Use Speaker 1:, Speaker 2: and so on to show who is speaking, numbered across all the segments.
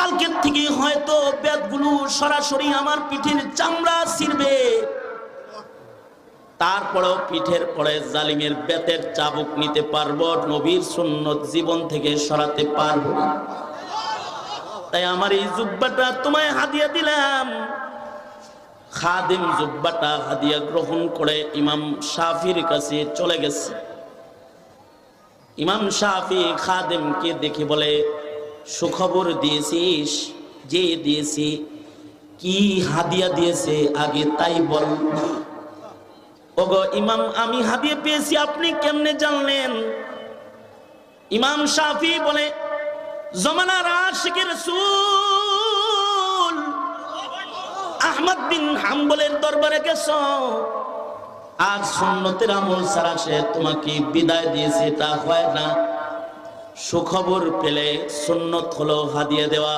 Speaker 1: কালকের থেকে হয়তো বেতগুলো সরাসরি আমার পিঠের চামড়া ছিঁড়বে, তারপরেও পিঠের পরে জালিমের বেতের চাবুক নিতে পারবো, নবীর সুন্নত জীবন থেকে সরাতে পারবো না। তাই আমার এই জুব্বাটা তোমায় হাদিয়া দিলাম। খাদেম জুব্বাটা হাদিয়া গ্রহণ করে ইমাম শাফির কাছে চলে গেছে। ইমাম শাফি খাদেমকে দেখে বলে, সুখবর দিয়েছিস? যে দিয়েছি। কি হাদিয়া দিয়েছে আগে তাই বল। ওগো ইমাম, আমি হাদিয়া পেয়েছি, আপনি কেমনে জানলেন? ইমাম শাফি বলে, জমানার আশিকে রাসূল আহমদ বিন হাম্বলের দরবারে গেছো, আর সুন্নতের আমল ছাড়া সে তোমাকে বিদায় দিয়েছে, তা হয় না। সুখবর পেলে সুন্নত হলো হাদিয়া দেওয়া।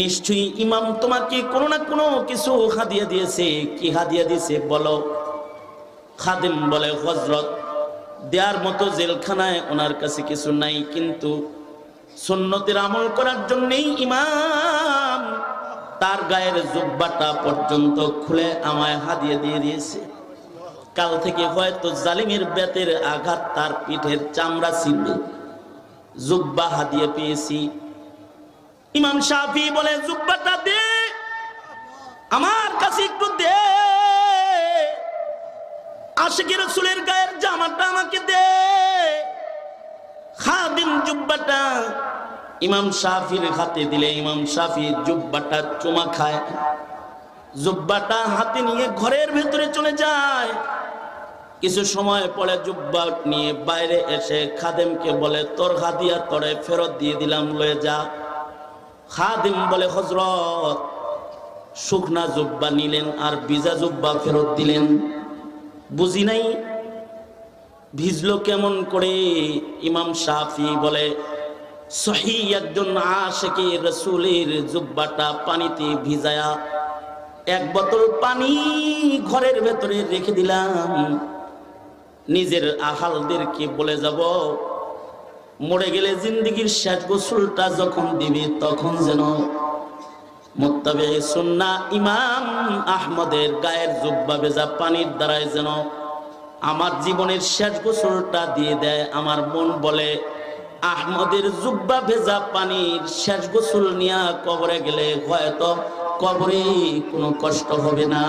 Speaker 1: নিশ্চয়ই ইমাম তোমাকে কোনো না কোনো কিছু হাদিয়া দিয়েছে। কি হাদিয়া দিয়েছে বলো। খাদেম বলে, হযরত, দেওয়ার মতো জেলখানায় ওনার কাছে কিছু নাই, কিন্তু সুন্নতের আমল করার জন্যই ইমাম তার গায়ের জুব্বাটা পর্যন্ত খুলে আমায় হাদিয়া দিয়ে দিয়েছে। কাল থেকে হয়তো জালিমের বেতের আঘাত তার পিঠের চামড়া ছিঁড়বে। জুব্বা হাদিয়া পেয়েছি। ইমাম শাফি বলে, জুব্বাটা দে, আমার কাছে একটু দে। আশিকে রাসূলের গায়ের জামাটা আমাকে দে। খাদিম জুব্বাটা ইমাম শাফির হাতে দিলে ইমাম শাফি জুব্বাটা চুমা খায়। জুব্বাটা হাতে নিয়ে ঘরের ভেতরে চলে যায়। কিছু সময় পরে জুব্বা নিয়ে বাইরে এসে খাদেমকে বলে, তোর হাদিয়া তোরে ফেরত দিয়ে দিলাম, লয়ে যা। খাদিম বলে, হযরত, শুকনা জুব্বা নিলেন আর ভিজা জুব্বা ফেরত দিলেন, বুঝি নাই, ভিজলো কেমন করে? ইমাম শাফি বলে, সহি একজন আশিকে রাসূলের জুব্বাটা পানিতে ভিজায়া এক বোতল পানি ঘরের ভেতরে রেখে দিলাম। নিজের আহালদেরকে বলে যাব, মরে গেলে জিন্দেগীর শেষ গোসলটা যখন দিবে তখন যেন মুত্তাবি সুন্নাহ ইমাম আহমদের গায়ের জুব্বা ভেজা পানির দ্বারাই যেন আমার জীবনের শেষ গোসলটা দিয়ে দেয়। আমার মন বলে, আহমদের জুব্বা ভেজা পানির শেষ গোসল নিয়া কবরে গেলে হয়তো কবরে কোনো কষ্ট হবে না।